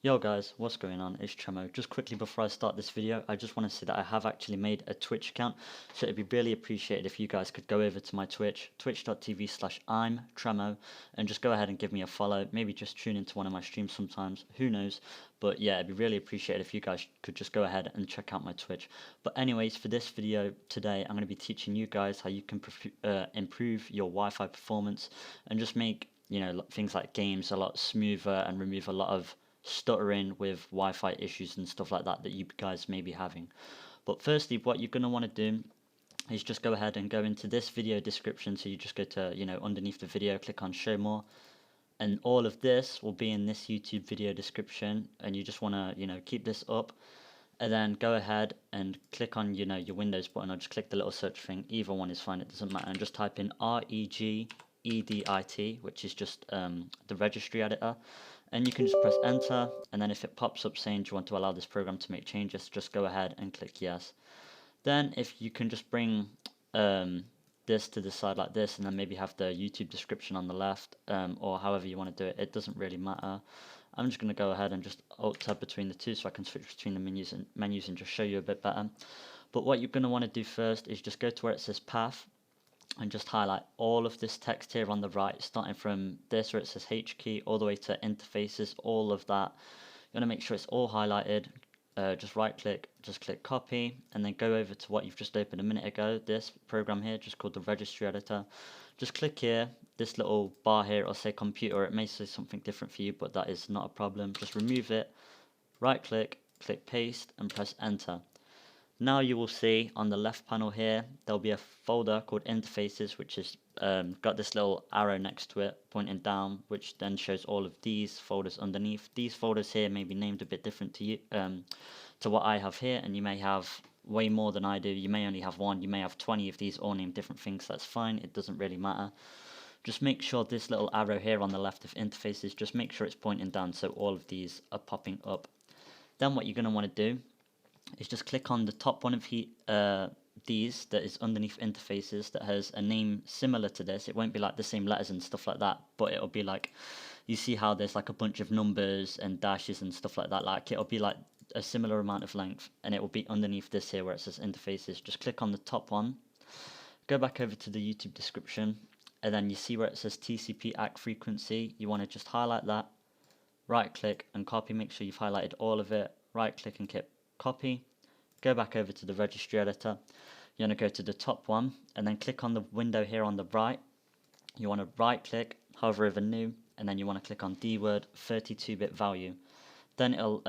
Yo guys, what's going on? It's Tremo. Just quickly before I start this video, I just want to say that I have actually made a Twitch account, so it'd be really appreciated if you guys could go over to my Twitch, twitch.tv/I'mTremo, and just go ahead and give me a follow. Maybe just tune into one of my streams sometimes, who knows? But yeah, it'd be really appreciated if you guys could just go ahead and check out my Twitch. But anyways, for this video today, I'm going to be teaching you guys how you can improve your Wi-Fi performance and just make, things like games a lot smoother and remove a lot of stuttering with Wi-Fi issues and stuff like that you guys may be having. But firstly, what you're going to want to do is just go ahead and go into this video description. So you just go to, underneath the video, click on show more, and all of this will be in this YouTube video description, and you just want to, keep this up, and then go ahead and click on, your Windows button, or just click the little search thing. Either one is fine, it doesn't matter, and just type in regedit, which is just the registry editor, and you can just press enter, and then if it pops up saying do you want to allow this program to make changes, just go ahead and click yes. Then if you can just bring this to the side like this, and then maybe have the YouTube description on the left, or however you want to do it, it doesn't really matter. I'm just going to go ahead and just alt tab between the two so I can switch between the menus and just show you a bit better. But what you're going to want to do first is just go to where it says path, and just highlight all of this text here on the right, starting from this where it says H key all the way to interfaces, all of that. You want to make sure it's all highlighted. Just right click, just click copy, and then go over to what you've just opened a minute ago, this program here just called the registry editor. Just click here, this little bar here, it'll say computer, it may say something different for you, but that is not a problem. Just remove it, right click, click paste, and press enter. Now you will see on the left panel here, there'll be a folder called interfaces, which is got this little arrow next to it pointing down, which then shows all of these folders underneath. These folders here may be named a bit different to you, to what I have here, and you may have way more than I do. You may only have one, you may have 20 of these all named different things. That's fine, it doesn't really matter. Just make sure this little arrow here on the left of interfaces, just make sure it's pointing down so all of these are popping up. Then what you're going to want to do is just click on the top one of these that is underneath interfaces that has a name similar to this. It won't be like the same letters and stuff like that, but it'll be like, you see how there's like a bunch of numbers and dashes and stuff like that, like it'll be like a similar amount of length, and it will be underneath this here where it says interfaces. Just click on the top one, go back over to the YouTube description, and then you see where it says TcpAckFrequency. You want to just highlight that, right click and copy, make sure you've highlighted all of it, right click and click copy, go back over to the registry editor. You want to go to the top one and then click on the window here on the right. You want to right click, hover over new, and then you want to click on DWORD 32-bit value. Then it'll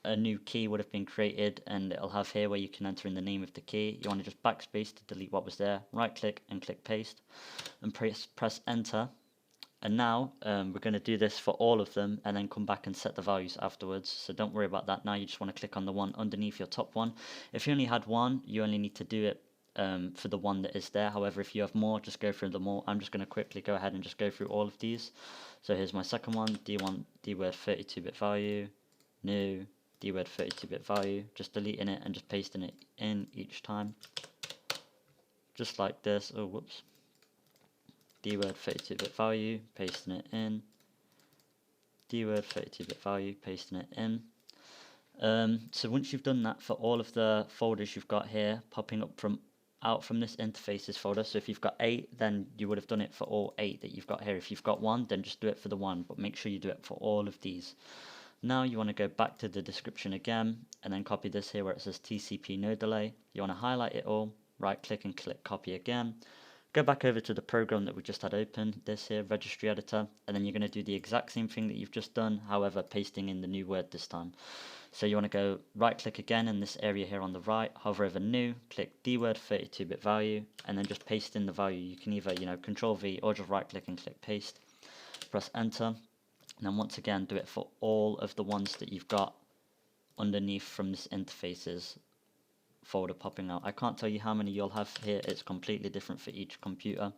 a new key would have been created, and it'll have here where you can enter in the name of the key. You want to just backspace to delete what was there, right click and click paste, and press enter. And now we're going to do this for all of them and then come back and set the values afterwards. So don't worry about that now. You just want to click on the one underneath your top one. If you only had one, you only need to do it for the one that is there. However, if you have more, just go through them all. I'm just going to quickly go ahead and just go through all of these. So here's my second one, DWORD 32-bit value, new, DWORD 32-bit value. Just deleting it and just pasting it in each time. Just like this. Oh, whoops. DWORD 32-bit value, pasting it in, DWORD 32-bit value, pasting it in. So once you've done that for all of the folders you've got here, popping up out from this interfaces folder, so if you've got 8, then you would have done it for all 8 that you've got here. If you've got 1, then just do it for the 1, but make sure you do it for all of these. Now you want to go back to the description again, and then copy this here where it says TCPNoDelay. You want to highlight it all, right click and click copy again. Go back over to the program that we just had open, this here, registry editor, and then you're going to do the exact same thing that you've just done, however, pasting in the new word this time. So you want to go right click again in this area here on the right, hover over new, click DWORD 32-bit value, and then just paste in the value. You can either, Control V or just right click and click paste, press enter, and then once again do it for all of the ones that you've got underneath from this interfaces folder popping out. I can't tell you how many you'll have here, it's completely different for each computer,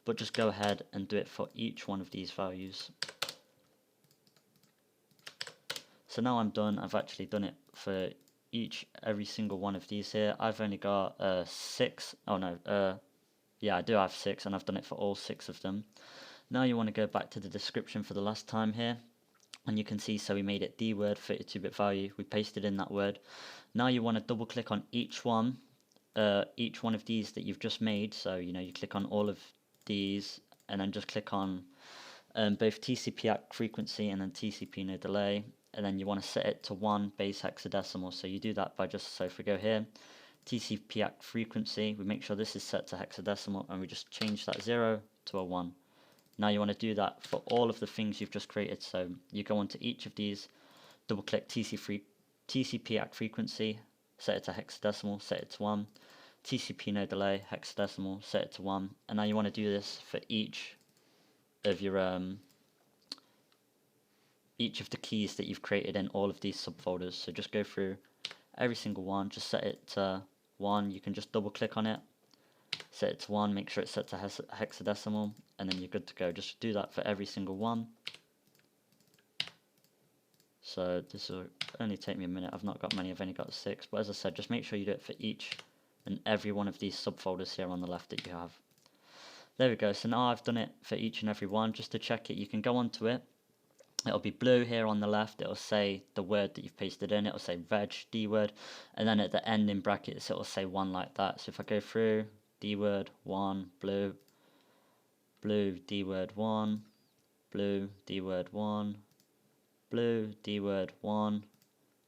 but just go ahead and do it for each one of these values. So now I'm done. I've actually done it for every single one of these here. I've only got 6. Oh no, yeah, I do have 6, and I've done it for all 6 of them. Now you want to go back to the description for the last time here, and you can see, so we made it DWORD 32-bit value, we pasted in that word. Now you want to double click on each one of these that you've just made. So you click on all of these and then just click on both TcpAckFrequency and then TCPNoDelay, and then you want to set it to 1 base hexadecimal. So you do that by just, so if we go here, TcpAckFrequency, we make sure this is set to hexadecimal and we just change that 0 to a 1. Now you want to do that for all of the things you've just created. So you go onto each of these, double click TcpAckFrequency, set it to hexadecimal, set it to 1, TCPNoDelay, hexadecimal, set it to 1, and now you want to do this for each of your each of the keys that you've created in all of these subfolders. So just go through every single one, just set it to 1, you can just double click on it, set it to 1, make sure it's set to hexadecimal, and then you're good to go. Just do that for every single one. So this will only take me a minute, I've not got many, I've only got 6, but as I said, just make sure you do it for each and every one of these subfolders here on the left that you have. There we go, so now I've done it for each and every one. Just to check it, you can go onto it, it'll be blue here on the left, it'll say the word that you've pasted in, it'll say reg DWORD, and then at the end in brackets it'll say 1 like that. So if I go through, DWORD 1, blue, blue, DWORD 1, blue, DWORD 1, blue, DWORD 1,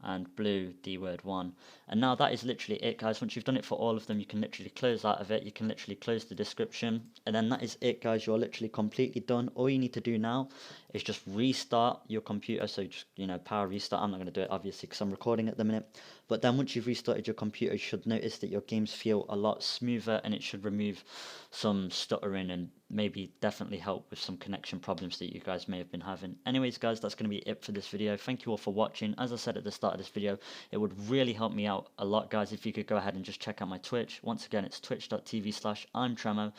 and blue, DWORD 1. And now that is literally it, guys. Once you've done it for all of them, you can literally close out of it, you can literally close the description, and then that is it, guys. You're literally completely done. All you need to do now is just restart your computer. So just power restart. I'm not going to do it obviously because I'm recording at the minute, but then once you've restarted your computer, you should notice that your games feel a lot smoother, and it should remove some stuttering and maybe definitely help with some connection problems that you guys may have been having. Anyways, guys, that's going to be it for this video. Thank you all for watching. As I said at the start of this video, it would really help me out a lot, guys, if you could go ahead and just check out my Twitch. Once again, it's twitch.tv/I'mTremo.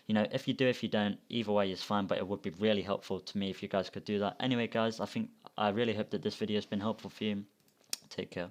If you do, if you don't, either way is fine, but it would be really helpful to me if you guys could do that. Anyway, guys, I really hope that this video has been helpful for you. Take care.